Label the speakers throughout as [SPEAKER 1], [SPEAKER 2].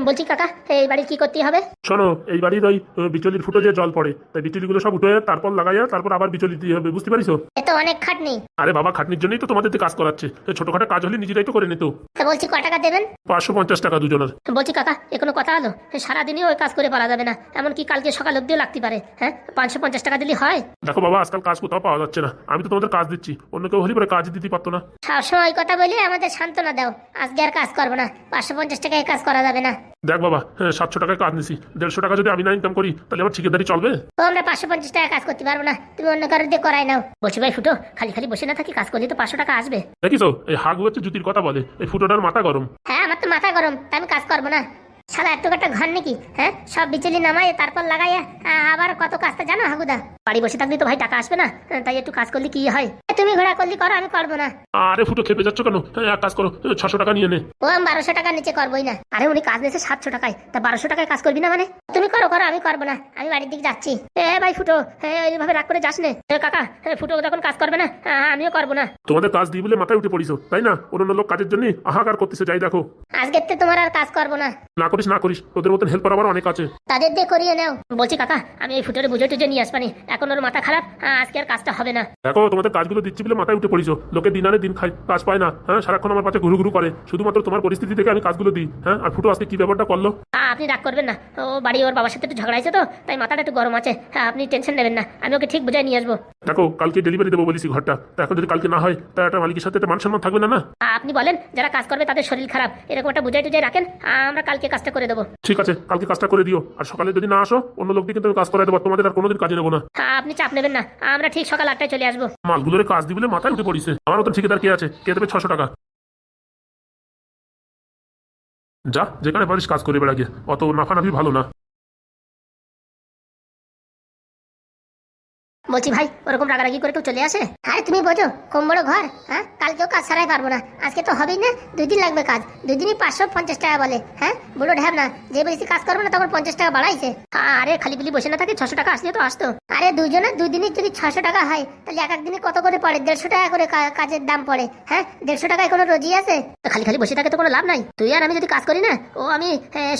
[SPEAKER 1] বলছি কাকা, এই বাড়ি কি করতে হবে?
[SPEAKER 2] শোনো, এই বাড়ির ওই বিচলির ফুটো যে জল পড়ে, তাই বিচলিগুলো সব উঠে তারপর লাগাইয়া তারপর আবার বিচলি দিয়ে হবে, বুঝতে পারিস?
[SPEAKER 1] এ তো অনেক খাটনি।
[SPEAKER 2] আরে বাবা, খাটনির জন্যই তো তোমাদের কাজ করাচ্ছে। ছোটখাটো কাজ হলে নিজেরাই তো করে নিত।
[SPEAKER 1] তা বলছি ক টাকা দেবেন?
[SPEAKER 2] 550 টাকা দুজনের।
[SPEAKER 1] বলছি কাকা, এ কোনো কথা হলো? সারাদিনই ওই কাজ করে পারা যাবে না, এমনকি কালকে সকাল অব্দিও লাগতে পারে। হ্যাঁ, 550 টাকা দিলে হয়?
[SPEAKER 2] দেখো বাবা, আজকাল কাজ কোথাও পাওয়া যাচ্ছে না। আমি তো তোমাদের কাজ দিচ্ছি, অন্য কেউ হলে পরে কাজ দিতে পারতো না।
[SPEAKER 1] সবসময় ওই কথা বলে আমাদের সান্ত্বনা দাও। আজকে আর কাজ করবো না, 550 টাকায় কাজ করা যাবে না।
[SPEAKER 2] দেখ বাবা, 700 টাকায় কাজ নিছি, 150 টাকা যদি আমি না ইনকাম করি তাহলে আমার ঠিকাদারি চলবে?
[SPEAKER 1] ও আমরা 550 টাকা কাজ করতে পারবো না, তুমি অন্য কারোর দিয়ে করাই নাও। বলছি ভাই ফুটো, খালি খালি বসে না থাকি, কাজ করলে তো 500 টাকা আসবে।
[SPEAKER 2] দেখিছো, এই হাগু হচ্ছে জুতির কথা বলে, এই ফুটোটার মাথা গরম।
[SPEAKER 1] হ্যাঁ, আমার তো মাথা গরম, তাই আমি কাজ করবো না। শালা এত একটা ঘর নাকি? হ্যাঁ, সব বিচলি নামায় তারপর লাগাইয়া আবার কত কাজটা জানো হাগুদা? বাড়ি বসে থাকলে তো ভাই টাকা আসবে না, তাই একটু কাজ করলে কি হয়? তুমি ঘোড়া করলি করো, আমি করবো না।
[SPEAKER 2] আরে ফুটো, খেপে যাচ্ছ কেন? এক কাজ করো, 600 টাকা নিয়ে নে।
[SPEAKER 1] ও আমি 1200 টাকার নিচে করবোই না। আরে উনি কাজ নিয়েছে 700 টাকায়, তা 1200 টাকায় কাজ করবি না মানে? তুমি করো করো, আমি করবো না, আমি বাড়ির দিকে যাচ্ছি। ভাই ফুটো, এইভাবে রাগ করে যাস নে। কাকা, ফুটো যখন কাজ করবে না, আমিও করবো না।
[SPEAKER 2] তোমাদের কাজ দিই বলে মাথায় উঠে পড়িস, তাই না? অন্য লোক কাজের জন্য হাহাকার করতেছে, যাই দেখো।
[SPEAKER 1] আজকের তো তোমার আর কাজ করবো না।
[SPEAKER 2] না করিস না করিস, তোদের মতন হেল্পার আবার অনেক আছে,
[SPEAKER 1] তাদের দিয়ে করিয়ে নাও। বলছি কাকা, আমি এই ফুটোরে বুঝে টুঝে নিয়ে আসবানি, এখন ওর মাথা খারাপ, আজকে আর কাজটা হবে না।
[SPEAKER 2] দেখো তোমাদের কাজগুলো দিচ্ছি বলে মাথায় উঠে পড়িস। লোকে দিন আনে দিন খায়, কাজ পায় না। হ্যাঁ, সারাক্ষণ আমার পাশে ঘুরু ঘুরু করে, শুধুমাত্র তোমার পরিস্থিতি থেকে আমি কাজগুলো দিই। হ্যাঁ, আর ফুটো আজকে কি ব্যাপারটা করলো?
[SPEAKER 1] আপনি রাগ করবেন না, ও বাড়ি ওর বাবার সাথে একটু ঝগড়া হয়েছে তো, তাই মাথাটা একটু গরম আছে। হ্যাঁ, আপনি টেনশন নেবেন না, আমি ওকে ঠিক বুঝাই নিয়ে আসবো।
[SPEAKER 2] দেখো, কালকে ডেলিভারি দেবো বলেছি ঘরটা, তা এখন যদি কালকে না হয় তা একটা মালিকের সাথে একটা মান সম্মান থাকবে না? না
[SPEAKER 1] আপনি বলেন, যারা কাজ করবে তাদের শরীর খারাপ, এরকম একটা বুঝাই টুঝাই রাখেন, আমরা কালকে কাজটা করে দেবো।
[SPEAKER 2] ঠিক আছে, কালকে কাজটা করে দিও। আর সকালে যদি না আসো, অন্য লোক দিয়ে কিন্তু আমি কাজ করাই দেবো, তোমাদের আর কোনোদিন কাজে নেবো না।
[SPEAKER 1] আপনি চাপ নেবেন না, আমরা ঠিক সকাল 8টায় চলে আসবো।
[SPEAKER 2] মালগুলোর কাজ দিই বলে মাথায় উঠে পড়িছে। আমার মতন ঠিকাদার কে আছে? কে দেবে 600 টাকা? যা, যেখানে পারিস কাজ করে বেড়া গিয়ে, অত নাফানাফি ভালো না।
[SPEAKER 1] বলছি ভাই, ওরকম রাগারাগি করে কেউ চলে আসে? আরে তুমি বোঝো, কম বড় ঘর। হ্যাঁ, কালকেও কাজ সারাই পারবো না, আজকে তো হবেই না, 2 দিন লাগবে কাজ। 2 দিনই 550 টাকা বলে। হ্যাঁ, বলো ঢ্যাব না, যে বেশি কাজ করবো না তখন 50 টাকা বাড়াইছে। আরে খালি বিলি বসে না থাকে, 600 টাকা আসলে তো আসতো। আরে দুজনের 2 দিনই যদি 600 টাকা হয়, তাহলে এক দিনে কত করে পড়ে? 150 টাকা করে কাজের দাম পড়ে। হ্যাঁ, 150 টাকায় কোনো রোজই আছে? খালি খালি বসে থাকে তো কোনো লাভ নাই। তুই আর আমি যদি কাজ করি না, ও আমি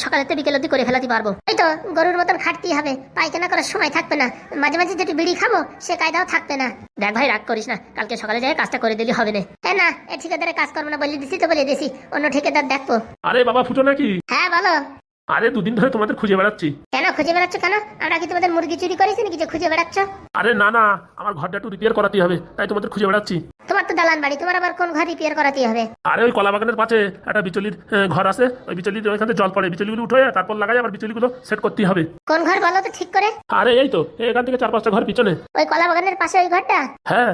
[SPEAKER 1] সকালে বিকেল অব্দি করে ফেলাতে পারবো। এই তো গরুর মতন খাটতেই হবে, পায়খানা করার সময় থাকবে না, মাঝে মাঝে যেটি বিড়ি খাবো সে কায়দাও থাকবে না। দেখ ভাই, রাগ করিস না, কালকে সকালে যাই কাজটা করে দিলে হবে না। না, এই ঠিকাদারে কাজ করবো না বলে দিছি তো, বলে দিছি অন্য ঠিকাদার দেখবো।
[SPEAKER 2] আরে বাবা, ফুটো নাকি?
[SPEAKER 1] হ্যাঁ বলো।
[SPEAKER 2] আরে 2 দিন ধরে তোমাদের খুঁজে বেড়াচ্ছি।
[SPEAKER 1] কেন খুঁজে বেড়াচ্ছ? কেন আমরা কি তোমাদের মুরগি চুরি করেছি নাকি যে খুঁজে বেড়াচ্ছ?
[SPEAKER 2] আরে না না, আমার ঘরটা একটু রিপেয়ার করাতে হবে, তাই তোমাদের খুঁজে বেড়াচ্ছি।
[SPEAKER 1] তোমার তো দালান বাড়ি, তোমার আবার কোন ঘর রিপেয়ার করাতে হবে?
[SPEAKER 2] আরে ওই কলা বাগানের পাশে একটা বিচলির ঘর আছে, ওই বিচলির ওইখানে জল পড়ে, বিচলিগুলো উঠে তারপর লাগাই, আবার বিচলিগুলো সেট করতে হবে।
[SPEAKER 1] কোন ঘর বলো তো ঠিক করে?
[SPEAKER 2] আরে এই তো এখান থেকে 4-5টা ঘর পিছনে।
[SPEAKER 1] ওই কলা বাগানের পাশে ওই ঘরটা?
[SPEAKER 2] হ্যাঁ,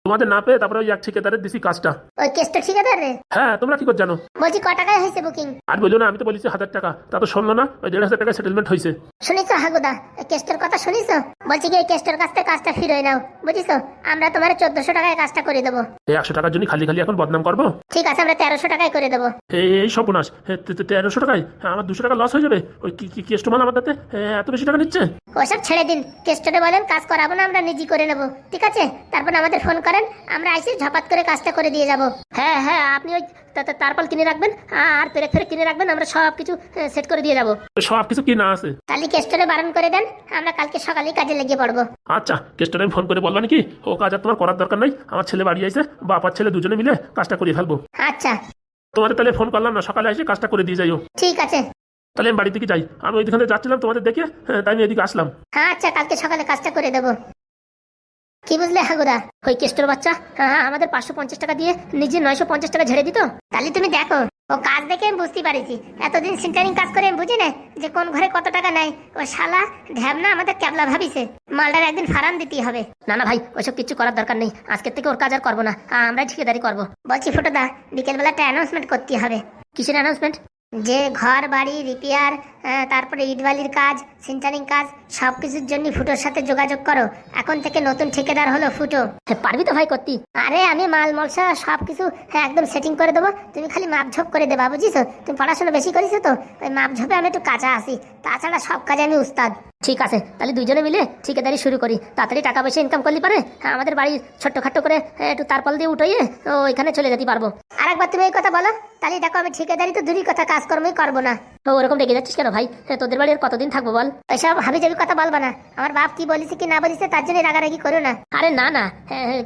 [SPEAKER 2] তোমাদের না পেয়ে তারপরে ওই এক ঠিকাদারের দিছি কাজটা।
[SPEAKER 1] ওই কেসটা ঠিকাদার রে?
[SPEAKER 2] হ্যাঁ, তোমরা কি করে জানো?
[SPEAKER 1] বলছি ক টাকায় হয়েছে বুকিং?
[SPEAKER 2] আর বললো না, আমি তো বলেছি 1000 টাকা, তা তো শুনলো না। ওই 1,500 টাকায় সেটেলমেন্ট হয়েছে।
[SPEAKER 1] শুনিস হাগুদা, কেস্টের কথা শুনিস? বলছি কি এই কেস্টের কাছ থেকে কাজটা ফিরিয়ে নাও, বুঝিস? আমরা তোমার 1400 টাকায় কাজটা করে দেবো।
[SPEAKER 2] এই 100 টাকার জন্য খালি খালি এখন বদনাম করবো?
[SPEAKER 1] ঠিক আছে, আমরা 1300 টাকায় করে দেবো।
[SPEAKER 2] এই সর্বনাশ, 1300 টাকায় আমার 200 টাকা লস হয়ে যাবে। ওই কেস্টমার আমার তাতে এত বেশি টাকা নিচ্ছে।
[SPEAKER 1] ওসব ছেড়ে দিন, কেস্টরে বলেন কাজ করাবো না, আমরা নিজে করে নেবো, ঠিক আছে? তারপর আমাদের ফোন করেন, আমরা এসে ঝপাত করে কাজটা করে দিয়ে যাবো। হ্যাঁ হ্যাঁ, আপনি ওই তারপল কিনে রাখবেন আর পেরেক ফেরেক কিনে রাখবেন, আমরা সব কিছু সেট করে দিয়ে যাবো।
[SPEAKER 2] সব কিছু কি না আছে?
[SPEAKER 1] কালি কেস্টরে বারণ করে দেন, আমরা কালকে সকালেই কাজে লেগে পড়বো।
[SPEAKER 2] আচ্ছা, কেস্টরে আমি ফোন করে বলবো নাকি? ও কাজ আর তোমার করার দরকার নাই, আমার ছেলে বাড়ি আইছে, বাপার ছেলে দুজনে মিলে কাজটা করে ফেলবো।
[SPEAKER 1] আচ্ছা,
[SPEAKER 2] তোমাদের তাহলে ফোন করলাম না, সকালে এসে কাজটা করে দিয়ে যাইও।
[SPEAKER 1] ঠিক আছে।
[SPEAKER 2] তাহলে আমি বাড়ির দিকে যাই, আমি ওইখানে যাচ্ছিলাম তোমাদের দেখে, তাই আমি এদিকে আসলাম।
[SPEAKER 1] হ্যাঁ আচ্ছা, কালকে সকালে কাজটা করে দেবো। কি বুঝলে হাগুদা? ওই কেস্টর বাচ্চা আমাদের 550 টাকা দিয়ে নিজে 950 টাকা ঝেড়ে দিত। তাহলে তুমি দেখো, ও কাজ দেখে আমি বুঝতে পারিছি, এতদিন সেন্টারিং কাজ করে আমি বুঝি না যে কোন ঘরে কত টাকা নেয়। ও শালা ঢ্যাবনা আমাদের ক্যাবলা ভাবিছে, মালটার একদিন ফারান দিতেই হবে। না না ভাই, ওইসব কিছু করার দরকার নেই, আজকের থেকে ওর কাজ আর করবো না, আমরা ঠিকাদারি করবো। বলছি ফুটোদা, বিকেলবেলা একটা অ্যানাউন্সমেন্ট করতে হবে। কিসের অ্যানাউন্সমেন্ট? যে ঘর বাড়ি রিপেয়ার তারপরে ইটবালির কাজ, সেন্টারিং কাজ, সবকিছুর জন্য ফুটোর সাথে যোগাযোগ করো। এখন থেকে নতুন ঠিকাদার হলো ফুটো। পারবি তো ভাই করতি? আরে আমি মাল মশলা সবকিছু একদম সেটিং করে দেবো, তুমি খালি মাপঝোপ করে দেবা, বুঝিছো? তুমি পড়াশোনা বেশি করেছো তো, ওই মাপঝোপে আমি একটু কাঁচা আসি, তাছাড়া সব কাজে আমি উস্তাদ। ঠিক আছে, তাহলে দুইজনে মিলে ঠিকাদারি শুরু করি, তাড়াতাড়ি টাকা পয়সা ইনকাম করলে পারে আমাদের বাড়ি ছোট্টখাট্টো করে একটু তারপল দিয়ে উঠোইয়ে ওইখানে চলে যেতে পারবো। আর একবার তুমি এই কথা বলো, তাহলে দেখো আমি ঠিকাদারি তো দূরই কথা, কাজকর্মই করবো না। তো ওরকম রেগে যাচ্ছিস কেন ভাই? তোদের বাড়ি আর কতদিন থাকবো বল? ওইসব হাবি যাবি কথা বলবা না, আমার বাপ কি বলিছে কি না বলিছে তার জন্য রাগারাগি করো না। আরে না না,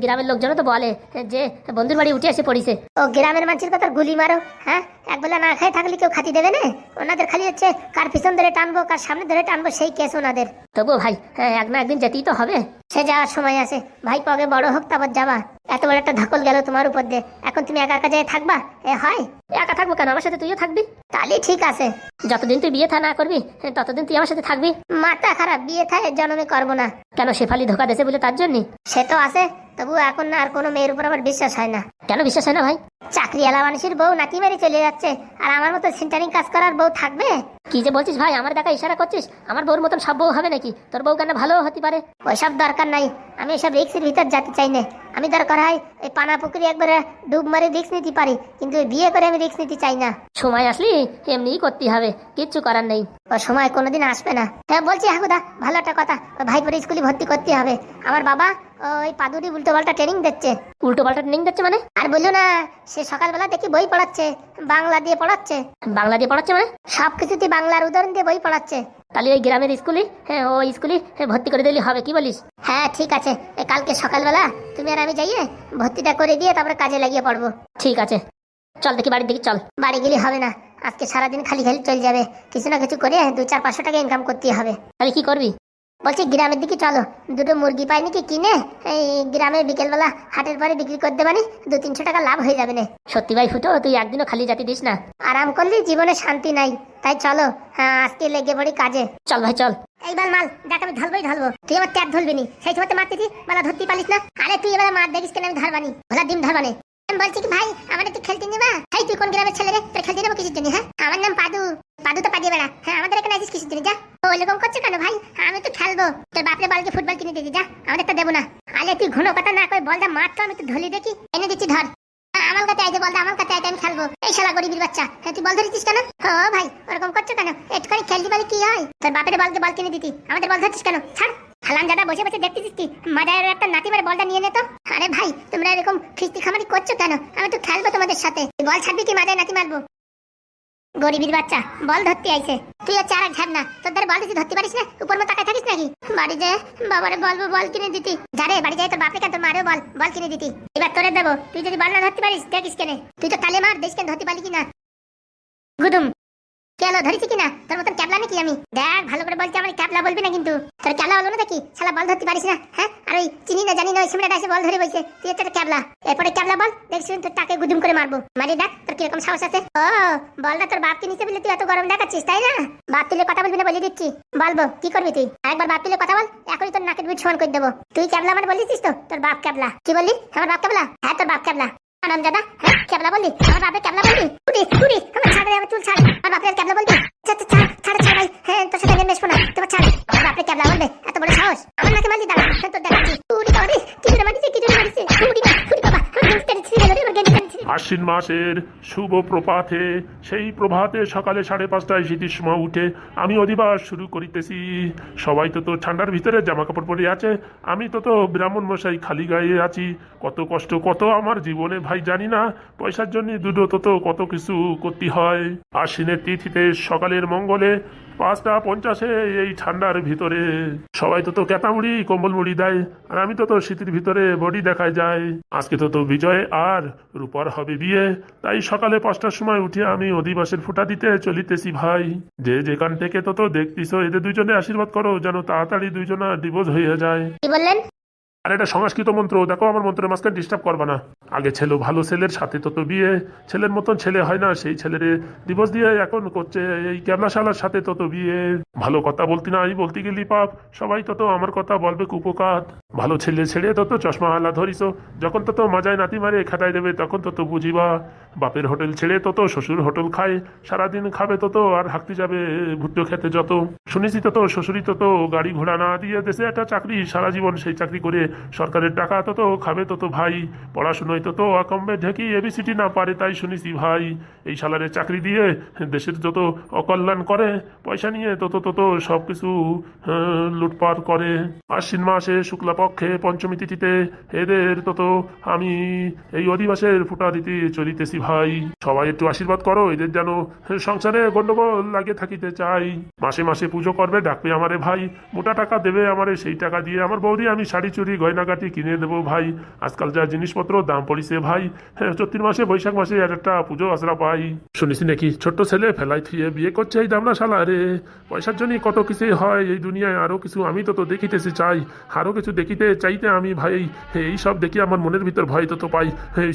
[SPEAKER 1] গ্রামের লোকজনও তো বলে যে বন্ধুর বাড়ি উঠে এসে পড়িছে। ও গ্রামের মানুষের কথা গুলি মারো, হ্যাঁ? একবেলা না খাই থাকলে কেউ খাতি দেবে না, ওনাদের খালি হচ্ছে কার পিছন ধরে টানবো কার সামনে ধরে টানবো সেই কেস ওনাদের। তবুও ভাই এক না একদিন যেতেই তো হবে, সে যাওয়ার সময় আছে ভাই, পগে বড় হোক তারপর যাবা। এত বড় একটা ধকল গেল তোমার উপর দিয়ে, এখন তুমি একা একা যাই থাকবা? হয় একা থাকবো কেন, আমার সাথে তুইও থাকবি। তাহলে ঠিক আছে, যতদিন তুই বিয়ে থা না করবি ততদিন তুই আমার সাথে থাকবি। মাথা খারাপ, বিয়ে থা এর জন্মে করবো না। কেন শেফালি ধোকা দেছে বলে তার জন্য? সে তো আছে, তবু এখন না আর কোনো মেয়ের উপর আমার বিশ্বাস হয় না। কেন বিশ্বাস হয় না ভাই? চাকরিওয়ালা মানুষের বউ নাকি মেরে চলে যাচ্ছে, আর আমার মতো সেন্টারিং কাজ করার বউ থাকবে? কি যে বলছিস ভাই, আমার দেখা ইশারা করছিস? আমার বউর মতন সব বউ হবে নাকি? তোর বউ কেন ভালো হতে পারে? ওইসব দরকার নাই, আমি এসব রিক্সের ভিতর যেতে চাই না। আমি দরকার হয় এই পানা পুকুরি একবারে ডুব মারে রিক্স নিতে পারি, কিন্তু বিয়ে করে আমি রিক্স নিতে চাই না। সময় আসলি এমনিই করতে হবে, কিচ্ছু করার নেই, ও সময় কোনোদিন আসবে না। হ্যাঁ বলছি হাগুদা, ভালো একটা কথা, ভাই পরে স্কুলে ভর্তি করতে হবে। আমার বাবা ওই পাদুরি উল্টো পাল্টা ট্রেনিং দিচ্ছে। উল্টো পাল্টা ট্রেনিং দিচ্ছে মানে? আর বললো না, সে সকালবেলা দেখি বই পড়াচ্ছে, বাংলা দিয়ে পড়াচ্ছে। বাংলা দিয়ে পড়াচ্ছে মানে? সবকিছুতে বাংলার উদাহরণ দিয়ে বই পড়াচ্ছে। তাহলে ওই গ্রামের স্কুলে ওই স্কুলে ভর্তি করে দিলে হবে, কি বলিস? হ্যাঁ ঠিক আছে, কালকে সকালবেলা তুমি আর আমি যাইয়ে ভর্তিটা করে দিয়ে তারপরে কাজে লাগিয়ে পড়বো। ঠিক আছে, চল দেখি বাড়ির দিকে চল। বাড়ি গেলে হবে না, আজকে সারাদিন খালি খালি চলে যাবে, কিছু না কিছু করে 200-500 টাকা ইনকাম করতে হবে। তাহলে কি করবি? বলছি গ্রামের দিকে চলো, দুটো মুরগি পাই নাকি কিনে এই গ্রামে বিকেলবেলা হাটের পরে বিক্রি করতে পারি, 200-300 টাকা লাভ হয়ে যাবে না। সত্যি ভাই ফুটো, তুই একদিনও খালি জাতি দিস না, আরাম করলে জীবনে শান্তি নাই। তাই চলো, হ্যাঁ আজকে লেগে পড়ি কাজে। চল ভাই চল। এইবার মাল দেখ, আমি ঢালবো, তুই আমার ট্যাপ ধরবি নি, সেই সময় মারতেছি মালা ধরতে পারিস না। আরে তুই এবার মার দেখিস কেন, আমি ধরবানি ভোলা ডিম ধরবানি। আমি বলছি কি ভাই, আমার একটু খেলতে নিবা? এই তুই কোন গ্রামের ছেলে রে, তোর খেলতে নেবো কিসের জন্য? হ্যাঁ আমার নাম পাদু, পাদু তো পাদিয়ে বেড়া। হ্যাঁ আমাদের এখানে আছিস কিসের জন্য? যা। ওই রকম করছো কেন ভাই? আমি তো খেলবো, তোর বাপরে বলকে ফুটবল কিনে দিদি, যা, আমাদের তো দেবো না। আলে তুই ঘন কথা না করে বলটা মার তো, আমি তো ধলি দেখি, এনে দিচ্ছি ধর। আমার কাছে আইতে বলটা, আমার কাছে আইতে আমি খেলবো। এই শালা গরিবের বাচ্চা, হ্যাঁ তুই বল ধরেছিস কেন? ও ভাই ওরকম করছো কেন? একটুখানি খেলতে পারলে কি হয়? তোর বাপের বলকে বল কিনে দিতি, আমাদের বল ধরছিস কেন? ছাড়। হালাম দাদা বসে বসে দেখতেছিস কি, মাদারের একটা নাতি মারে বলটা নিয়ে নে তো। আরে ভাই তোমরা এরকম খিস্তি খামারি করছো কেন? আমি তো খেলবো তোমাদের সাথে, বল ছাড়বি কি মাদার নাতি মারবো? গরিবের বাচ্চা বল ধরতে আইছে, তুই আর চারা ঘাট না, তোর দ্বারা বল দিতে ধরতে পারিস না, উপর মতো তাকায় থাকিস নাকি? বাড়ি যায় বাবারে বলবো বল কিনে দিতি, যারে বাড়ি যায় তোর বাপরে কেন তোর মারেও বল কিনে দিতি। এবার তোরে দেবো, তুই যদি বল না ধরতে পারিস দেখিস কেনে, তুই তো তালে মার দেশ কেন ধরতে পারলি কিনা। গুদুম কেন ধরেছি কিনা, তোর মতন ক্যাবলা নাকি আমি? দেখ ভালো করে বলছি, আমার ক্যাবলা বলবি না কিন্তু, তোর ক্যাবলা বলবো না দেখি, শালা বল ধরতে পারিস না। হ্যাঁ আর ওই চিনি না জানি না ওই সিমড়াটা এসে বল ধরে বইছে, তুই একটা ক্যাবলা, এরপরে ক্যাবলা বল দেখছিস তোর টাকে গুদুম করে মারবো। মারি দেখ তোর কিরকম সাহস আছে। ও বলটা তোর বাপকে নিতে বলে তুই এত গরম দেখাচ্ছিস তাই না? বাপ তুলে কথা বলবি না বলে দিচ্ছি, বলবো কি করবি তুই? আরেকবার বাপ তুলে কথা বল, এখনই তোর নাকের বুট সমান করে দেবো। তুই ক্যাবলা মানে বলিস তো, তোর বাপ ক্যাবলা। কি বললি? আমার বাপ ক্যাবলা? হ্যাঁ তোর বাপ ক্যাবলা। আরাম দাদা, হ্যাঁ ক্যাবলা বললি, আমার বাপের ক্যাবলা বললি? উড়ি আমার ছাড় রে, আমার চুল ছাড়, আমার বাপের ক্যাবলা বলবি? ছাড় ভাই, হ্যাঁ তোর সাথে মেশবো না, তোমার ছাড়। আমার বাপের ক্যাবলা বলবে, এত বড় সাহস? আমার নাকে মারলি দাঁড়া, হ্যাঁ তোর দেখাচ্ছি। উড়ি বাবা রে, কি জন্য মারিছে, উড়ি বাবা, আমার গেঞ্জি টেনেছি,
[SPEAKER 2] আশ্বিন মাসের শুভ প্রভাতে, সেই প্রভাতে সকালে 5:30টায় শীতের সময় উঠে আমি অধিবাস শুরু করিতেছি। সবাই তো ঠান্ডার ভিতরে জামা কাপড় পরে আছে, আমি তো ব্রাহ্মণ মশাই খালি গায়ে আছি। কত কষ্ট, কত আমার জীবনে ভাই জানি না, পয়সার জন্য দুটো কত কিছু করতে হয়। আশ্বিনের তিথিতে সকালের মঙ্গলে 5:50 এই ঠান্ডার ভিতরে সবাই তো ক্যাতামুড়ি কম্বল মুড়ি দেয়, আর আমি তো শীতের ভিতরে বডি দেখায় যায়। আজকে তো বিজয় আর রূপার হবে বিয়ে, তাই সকালে 5টার সময় উঠে আমি অধিবাসের ফুটা দিতে চলিতেছি ভাই। যে যেখান থেকে তো দেখতিস, এদের দুইজনে আশীর্বাদ করো যেন তাড়াতাড়ি দুইজনা ডিভোর্স হয়ে যায়।
[SPEAKER 1] কি বললেন?
[SPEAKER 2] আর এটা সংস্কৃত মন্ত্র, দেখো আমার মন্ত্রের মাঝখানে ডিস্টার্ব করবা না। আগে ছিল ভালো ছেলের সাথে তো বিয়ে, ছেলের মতন ছেলে হয় না, সেই ছেলের ডিভোর্স দিয়ে এখন করছে এই ক্যাবলাশালার সাথে তো বিয়ে। ভালো কথা বলতি না, আমি বলতে গেলি পাপ, সবাই তো আমার কথা বলবে কুপকাত। ভালো ছেলে ছেড়ে তো চশমা হালা ধরিস, যখন তো মাজায় নাতি মারে খেদাই দেবে তখন তো বুঝিবা। বাপের হোটেল ছেড়ে তো শ্বশুর হোটেল খায়, সারাদিন খাবে তো আর হাঁকতে যাবে ভুট্টো খেতে যত। শুনেছি তো শ্বশুরই তো গাড়ি ঘোড়া না দিয়ে দেশে একটা চাকরি, সারা জীবন সেই চাকরি করে সরকারের টাকা তো খাবে তো ভাই। পড়াশুনোয় তো অকম্বে ঢেকি এবিসিটি না পারে, তাই শুনেছি ভাই এই সালারে চাকরি দিয়ে দেশের যত অকল্যাণ করে, পয়সা নিয়ে তো সব কিছু লুটপাট করে। আশ্বিন মাসে শুক্লাপক্ষে পঞ্চমী তিথিতে এদের তো আমি এই অধিবাসের ফুটা দিতে চলিতেছি ভাই। সবাই একটু আশীর্বাদ করো, এদের যেন সংসারে গন্ডগোল লাগে থাকিতে চাই। মাসে মাসে পুজো করবে, ডাকবে আমারে ভাই, মোটা টাকা দেবে আমারে, সেই টাকা দিয়ে আমার বৌদি আমি শাড়ি চুড়ি গয়নাগাটি কিনে দেবো ভাই। আজকাল যা জিনিসপত্র দাম পড়িছে ভাই, চৈত্র মাসে বৈশাখ মাসে একটা পুজো আশ্রা পাই। শুনেছি নাকি ছোট্ট ছেলে ফেলাই থিয়ে বিয়ে করছে এই দামনা শালা রে। পয়সার জন্যই কত কিছু হয় এই দুনিয়ায়, আরো কিছু আমি তো দেখিতেছি চাই, আরো কিছু দেখিতে চাইতে আমি ভাই এই সব দেখি আমার মনের ভিতর ভয় তো পাই।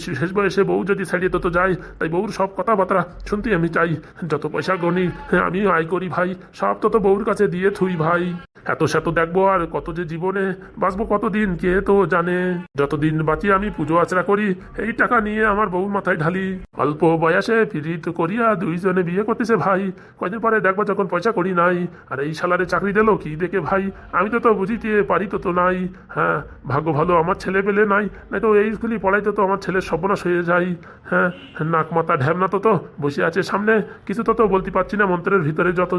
[SPEAKER 2] শেষ বয়সে বউ যদি ছাড়িয়ে তো যায়, তাই বউর সব কথাবার্তা শুনতে আমি চাই। যত পয়সা গণি আমি আয় করি ভাই, সব তো বউর কাছে দিয়ে থুই ভাই। এত শত দেখবো আর কত যে জীবনে বাঁচবো কতদিন কে তো জানে। যতদিন বাঁচি আমি পুজো আচরা করি, এই টাকা নিয়ে আমার বউর মাথায় ঢালি। অল্প বয়সে ফিরিত করিয়া দুইজনে বিয়ে করতেছে ভাই, কয়দিন পরে দেখবো যখন পয়সা করি নাই, আর এই সালারে চাকরি দিল কি দেখে ভাই, আমি তো বুঝিতে পারি তো নাই। হ্যাঁ ভাগ্য ভালো আমার ছেলে পেলে নাই, নাই তো এই স্কুলে পড়াইতে তো আমার ছেলের সর্বনাশ হয়ে যায়। হ্যাঁ নাক মাথা ঢ্যাবনা তো বসে আছে সামনে, কিছু তো বলতে পারছি না মন্ত্রের ভিতরে যত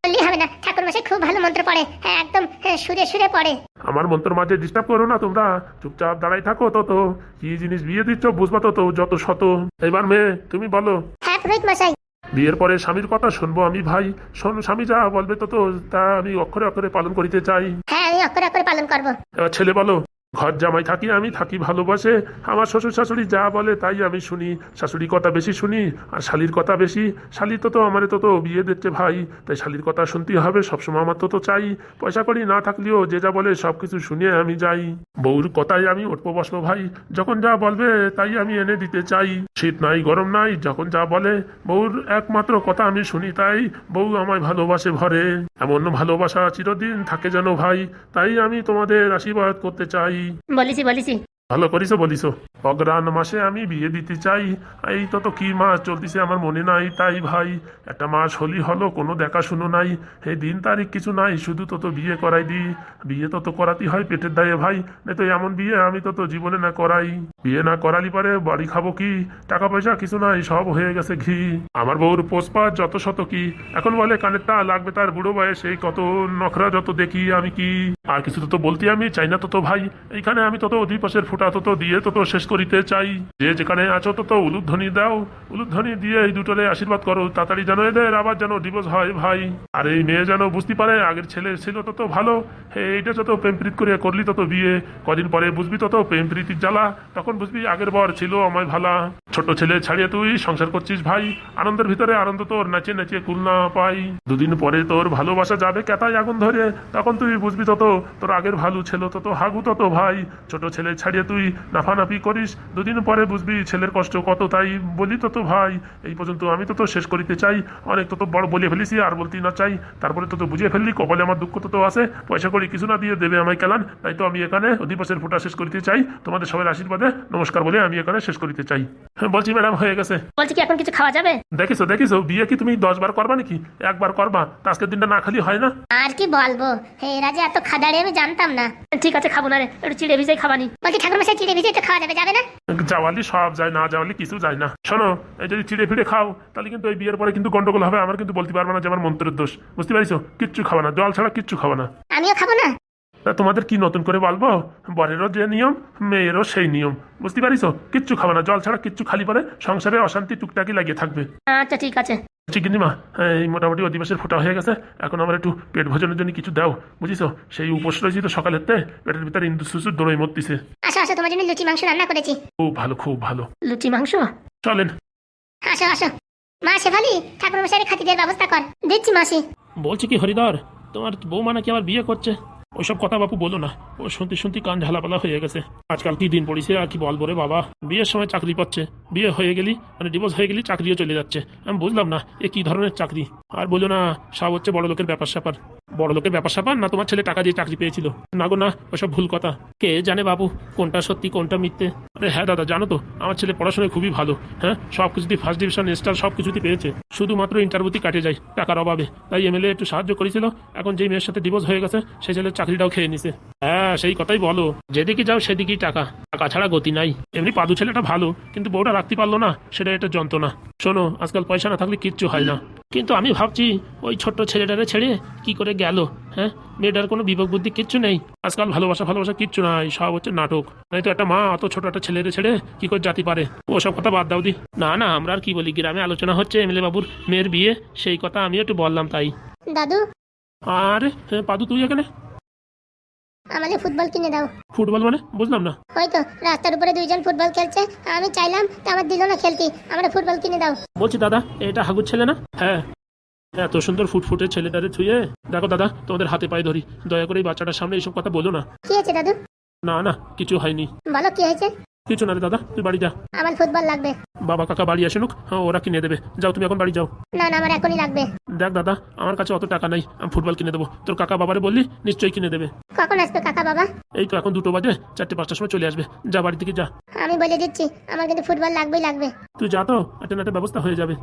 [SPEAKER 1] বললি হবে না, ঠাকুর মশাই খুব ভালো মন্ত্র পড়ে, হ্যাঁ একদম সুরে সুরে পড়ে।
[SPEAKER 2] আমার মন্ত্র মাঝে ডিস্টার্ব করো না তোমরা, চুপচাপ দাঁড়াই থাকো তো কি জিনিস বিয়ে দিচ্ছ বুঝবা তো যত শত। এবার মেয়ে তুমি বলো।
[SPEAKER 1] হ্যাঁ পুরোহিত মশাই।
[SPEAKER 2] বিয়ের পরে স্বামীর কথা শুনবো আমি ভাই, শোন স্বামী যা বলবে তো তা আমি অক্ষরে অক্ষরে পালন করিতে চাই।
[SPEAKER 1] হ্যাঁ আমি অক্ষরে অক্ষরে পালন করবো।
[SPEAKER 2] এবার ছেলে বলো। ঘর জামাই থাকি আমি, থাকি ভালোবাসে, আমার শ্বশুর শাশুড়ি যা বলে তাই আমি শুনি, শাশুড়ি কথা বেশি শুনি আর শালির কথা বেশি। শালি তো আমারে তো বিয়ে দিচ্ছে ভাই, তাই শালির কথা শুনতেই হবে সবসময়, আমার তো চাই। পয়সা করি না থাকলেও যে যা বলে সব কিছু শুনিয়ে আমি যাই। বউর কথাই আমি উঠবো বসবো ভাই, যখন যা বলবে তাই আমি এনে দিতে চাই। শীত নাই গরম নাই, যখন যা বলে বউর একমাত্র কথা আমি শুনি, তাই বউ আমায় ভালোবাসে ভরে। এমন ভালোবাসা চিরদিন থাকে যেন ভাই, তাই আমি তোমাদের আশীর্বাদ করতে চাই।
[SPEAKER 1] বলিছি।
[SPEAKER 2] ভালো করিছো বলিছো। অগ্রহায়ণ মাসে আমি বিয়ে দিতে চাই, এই তো কি মাস চলতেছে আমার মনে নাই, তাই ভাই একটা মাস হলো কোনো দেখাশুনো নাই, এই দিন তারিখ কিছু নাই, শুধু তো বিয়ে করাই দিই। বিয়ে তো করাতেই হয় পেটের দায়ে ভাই, নাই তো এমন বিয়ে আমি তো জীবনে না করাই। বিয়ে না করালি পারে বাড়ি খাবো কি, টাকা পয়সা কিছু নাই, সব হয়ে গেছে ঘি। আমার বউর পোষপাত যত শত কি, এখন বলে কানের তা লাগবে তার বুড়ো বয়সে, কত নখরা যত দেখি আমি কি। আর কিছু তো বলতে আমি চাই না তো ভাই, এইখানে আমি তো অধিপাশের ফুটা তো দিয়ে তো শেষ করিতে চাই। যে যেখানে আছো তো উলুধ্বনি দাও, উলুধ্বনি দিয়ে এই দুটোরে আশীর্বাদ করো, তাড়াতাড়ি যেন এদের আবার যেন ডিভোর্স হয় ভাই। আর এই মেয়ে যেন বুঝতে পারে আগের ছেলে ছিল তো ভালো, এইটা যত প্রেম প্রীত করে করলি তো বিয়ে, কদিন পরে বুঝবি তো প্রেম প্রীতির জ্বালা, তখন বুঝবি আগের বর ছিল আমায় ভালা। ছোট ছেলে ছাড়িয়ে তুই সংসার করছিস ভাই, আনন্দের ভিতরে আনন্দ তোর নাচে নাচে কুল না পাই। দুদিন পরে তোর ভালোবাসা যাবে কেতায় আগুন ধরে, তখন তুই বুঝবি তো তোর আগের ভালো ছিল তো হাগু তো ভাই। ছোট ছেলে ছাড়িয়ে তুই নাফানাফি করিস, দুদিন পরে বুঝবি ছেলের কষ্ট কত, তাই বলি তো ভাই। এই পর্যন্ত আমি তো শেষ করিতে চাই, অনেক তো বড় বলে ফেলিছি আর বলতে না চাই, তারপরে তো বুঝিয়ে ফেললি কপালে আমার দুঃখ তো আছে, পয়সা করি কিছু না দিয়ে দেবে আমায় কেলান, তাই তো আমি এখানে অধিবাসের ফুটা শেষ করিতে চাই, তোমাদের সবার আশীর্বাদে নমস্কার বলে আমি এখানে শেষ করিতে চাই। বলছি ম্যাডাম হয়ে গেছে।
[SPEAKER 1] বলছি কি এখন কিছু খাওয়া যাবে?
[SPEAKER 2] দেখিছো বিয়ে কি তুমি 10 বার করবা নাকি, একবার করবা, তা আজকের দিনটা না খালি হয় না।
[SPEAKER 1] আর কি বলবো, এরা যে এত খাদাড়ে আমি জানতাম না। ঠিক আছে খাবো না রে, একটু চিড়ে ভিজাই খাবানি। বলছি ঠাকুর মশাই চিড়ে ভিজে তো খাওয়া যাবে না?
[SPEAKER 2] যাওয়ালি সব যায়, না যাওয়ালি কিছু যায় না। শোনো এই যদি চিড়ে ফিড়ে খাও তাহলে কিন্তু এই বিয়ের পরে কিন্তু গন্ডগোল হবে, আমার কিন্তু বলতে পারবে না যে আমার মন্ত্রের দোষ, বুঝতে পারিছো? কিচ্ছু খাওয়া না, জল ছাড়া কিচ্ছু খাওয়া না।
[SPEAKER 1] আমিও খাবো না।
[SPEAKER 2] তোমাদের কি নতুন করে বলবো, বরেরও যে নিয়ম মেয়েরও সেই নিয়ম, বুঝতে পারিছো? কিচ্ছু খাবে না, জল ছাড়া কিচ্ছু, খালি পরে সংসারে অশান্তি টুকটাকি লাগিয়ে থাকবে।
[SPEAKER 1] আচ্ছা ঠিক আছে।
[SPEAKER 2] চিকিনিমা এই মোটামুটি অধিবাসের ফোটা হয়ে গেছে, এখন আমার একটু পেট ভোজনের জন্য কিছু দাও, বুঝিছো? সেই উপোস রয়েছি তো সকালের পেটের ভিতরে ইন্দু সুসুর দৌড়ই মরতিছে।
[SPEAKER 1] আসো তোমার জন্য লুচি মাংস রান্না করেছি।
[SPEAKER 2] খুব ভালো।
[SPEAKER 1] লুচি মাংস
[SPEAKER 2] চলেন।
[SPEAKER 1] আসো মা শেফালি, ঠাকুর মশাইয়ের খাতিরের ব্যবস্থা কর। দিচ্ছি মাসি।
[SPEAKER 3] বলছি কি হরিধর, তোমার বৌমা নাকি আবার বিয়ে করছে?
[SPEAKER 2] ওইসব কথা বাপু বলো না, ও শুনতে শুনতে কান ঝালাপালা হয়ে গেছে। আজকাল কি দিন পড়িছে আর কি বলবো রে বাবা, বিয়ের সময় চাকরি পাচ্ছে, বিয়ে হয়ে গেলি মানে ডিভোর্স হয়ে গেলি চাকরিও চলে যাচ্ছে। আমি বুঝলাম না এ কি ধরনের চাকরি। আর বলো না, সব হচ্ছে বড় লোকের ব্যাপার স্যাপার। বড় লোকের ব্যাপার স্যাপার না, তোমার ছেলে টাকা দিয়ে চাকরি পেয়েছিল? না গো না, ওসব ভুল কথা। কে জানে বাবু কোনটা সত্যি কোনটা মিথ্যে। আরে হ্যাঁ দাদা, জানো তো আমার ছেলে পড়াশোনায় খুবই ভালো। হ্যাঁ, সব কিছুতেই ফার্স্ট ডিভিশন স্টার সব কিছুতেই পেয়েছে, শুধুমাত্র ইন্টারভিউতে কাটে যায় টাকার অভাবে। তাই এমএলএ একটু সাহায্য করেছিল, এখন যেই মেয়ের সাথে ডিভোর্স হয়ে গেছে সেই ছেলের চাকরিটাও খেয়ে নিছে। হ্যাঁ সেই কথাই বলো, যেদিকে যাও সেদিকেই টাকা, টাকা ছাড়া গতি নাই। এমনি পাদু ছেলেটা ভালো, কিন্তু বউটা রাখতে পারলো না, সেটা একটা যন্ত্রণা। শোনো, আজকাল পয়সা না থাকলে কিচ্ছু হয় না। কিন্তু আমি ভাবছি ওই ছোট্ট ছেলেটারে ছেড়ে কি করে গেল। হ্যাঁ, মেয়েটার কোনো বিবেক বুদ্ধি কিচ্ছু নেই। আজকাল ভালোবাসা ভালোবাসা কিচ্ছু নাই, সব হচ্ছে নাটক। নাই তো একটা মা অত ছোট একটা ছেলেরে ছেড়ে কি করে জাতি পারে? ওসব কথা বাদ দাও দি। না না, আমরা আর কি বলি, গ্রামে আলোচনা হচ্ছে এমএলএ বাবুর মেয়ের বিয়ে, সেই কথা আমি একটু বললাম তাই।
[SPEAKER 1] দাদু,
[SPEAKER 2] আরে পাদু তুই এখানে?
[SPEAKER 1] আমাদের ফুটবল কিনে দাও।
[SPEAKER 2] ফুটবল মানে বুঝলাম না।
[SPEAKER 1] ওই তো রাস্তার উপরে দুইজন ফুটবল খেলছে, আমি চাইলাম তা আমার দিল না খেলতে, আমরা ফুটবল কিনে দাও।
[SPEAKER 2] বলছি দাদা, এটা হাগুর ছেলে না? হ্যাঁ, এত সুন্দর ফুটফুটে ছেলেটারে ছুঁয়ে দেখো দাদা, তোমাদের হাতে পায়ে ধরি, দয়া করে এই বাচ্চাটার সামনে এইসব কথা বলো না।
[SPEAKER 1] কি আছে দাদু?
[SPEAKER 2] না না, কিছু হয়নি।
[SPEAKER 1] বলো কি হয়েছে?
[SPEAKER 2] কিছু না রে দাদা, তুই বাড়ি যা।
[SPEAKER 1] আমার ফুটবল লাগবে।
[SPEAKER 2] বাবা কাকা বাড়ি আসেনুক, হ্যাঁ ওরা কিনে দেবে। যাও তুমি এখন বাড়ি যাও।
[SPEAKER 1] না না, আমার এখনই লাগবে।
[SPEAKER 2] দেখ দাদা, আমার কাছে অত টাকা নাই, আমি ফুটবল কিনে দেবো। তোর কাকা বাবারে বললি নিশ্চয়ই কিনে দেবে।
[SPEAKER 1] কখন আসবে কাকা বাবা?
[SPEAKER 2] এই তো এখন 2টো বাজে, 4টে-5টার সময় চলে আসবে। যা বাড়ি থেকে যা।
[SPEAKER 1] আমি বলে দিচ্ছি, আমার কিন্তু ফুটবল লাগবেই লাগবে।
[SPEAKER 2] তুই যা তো, একটা ব্যবস্থা হয়ে যাবে।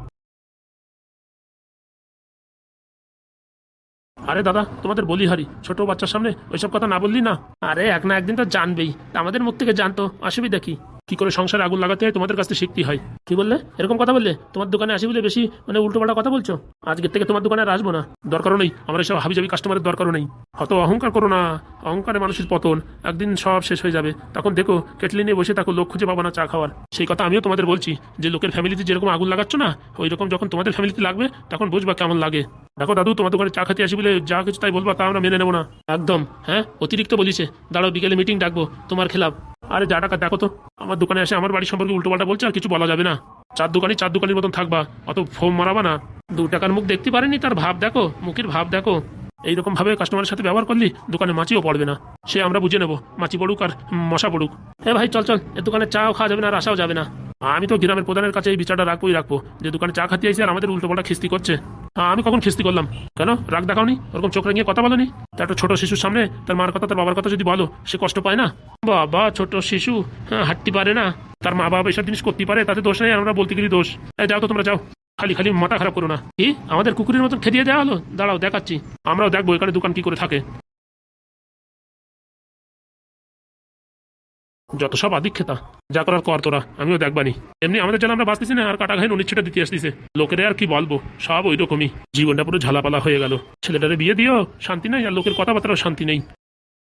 [SPEAKER 2] আরে দাদা, তোমাদের বলি হারি, ছোট বাচ্চার সামনে ওইসব কথা না বললি না। আরে এক না একদিন তো জানবেই, তা আমাদের মুখ থেকে জানতো, অসুবিধা কি করে সংসারে আগুন লাগাতে হয় তোমাদের কাছ থেকে শিখতে হয়। কি বললে? এরকম কথা বললে? তোমার দোকানে আসি বলে বেশি মানে উল্টোপাল্টা কথা বলছো? আজকের থেকে তোমার দোকানে আর আসবো না, দরকারও নেই। আমার এসব হাবিজাবি কাস্টমারের দরকারও নেই। অত অহংকার করো না, অহংকারে মানুষের পতন, একদিন সব শেষ হয়ে যাবে। তখন দেখো কেটলি নিয়ে বসে থাকো, লোক খুঁজে পাবো না চা খাওয়ার। সেই কথা আমিও তোমাদের বলছি, যে লোকের ফ্যামিলিতে যেরকম আগুন লাগাচ্ছ না, ওই রকম যখন তোমাদের ফ্যামিলিতে লাগবে তখন বুঝবা কেমন লাগে। দেখো দাদু, তোমার দোকানে চা খেতে আসি বলে যা কিছু তাই বলবা, তা আমরা মেনে নেবো না একদম। হ্যাঁ, অতিরিক্ত বলিছে। দাঁড়াও, বিকেলে মিটিং ডাকবো তোমার খেলাফ। আরে যা টাকা দেখো তো, আমার দোকানে এসে আমার বাড়ির সম্পর্কে উল্টোপাল্টা বলছে, আর কিছু বলা যাবে না। চার দোকানের মতন থাকবা, অত ফোম মারাবা না। 2 টাকার মুখ দেখতে পারেনি, তার ভাব দেখো, মুখের ভাব দেখো। এইরকম ভাবে কাস্টমারের সাথে ব্যবহার করলি দোকানে মাছিও পড়বে না, সে আমরা বুঝে নেবো, মাছি পড়ুক আর মশা পড়ুক। হ্যাঁ ভাই, চল চল, এর দোকানে চাও খাওয়া যাবে না আর আসাও যাবে না। আমি তো গ্রামের প্রধানের কাছে এই বিচারটা রাখবো, যে দোকানে চা খাতে আইসে আর আমাদের উল্টোপাল্টা খিস্তি করছে। আমি কখন খিস্তি করলাম? কেন রাগ দেখাওনি? ওরকম চোখ রাঙিয়ে কথা বলোনি? তা একটা ছোট শিশুর সামনে তার মার কথা তার বাবার কথা যদি বলো, সে কষ্ট পায় না? বাবা, ছোট শিশু, হ্যাঁ হাঁটতে পারে না, তার মা বাবা এসব জিনিস করতে পারে, তাতে দোষ নেই, আর আমরা বলতে গেলে দোষ। যাও তো তোমরা যাও, খালি খালি মাথা খারাপ করো না। কি আমাদের কুকুরের মতন খেদিয়ে দেওয়া হলো? দাঁড়াও দেখাচ্ছি, আমরাও দেখবো এখানে দোকান কি করে থাকে। যত সব আদিক্ষেতা, যা করার কর তোরা, আমিও দেখবানি। এমনি আমাদের জন্য আমরা বাঁচতেছি না, আর কাটা ঘাই নুনিচ্ছিটা দিতে আসতেছে লোকেরা। আর কি বলবো, সব ওই রকমই, জীবনটা পুরো ঝালাপালা হয়ে গেল। ছেলেটারে বিয়ে দিও শান্তি নাই, আর লোকের কথাবার্তারও শান্তি নেই।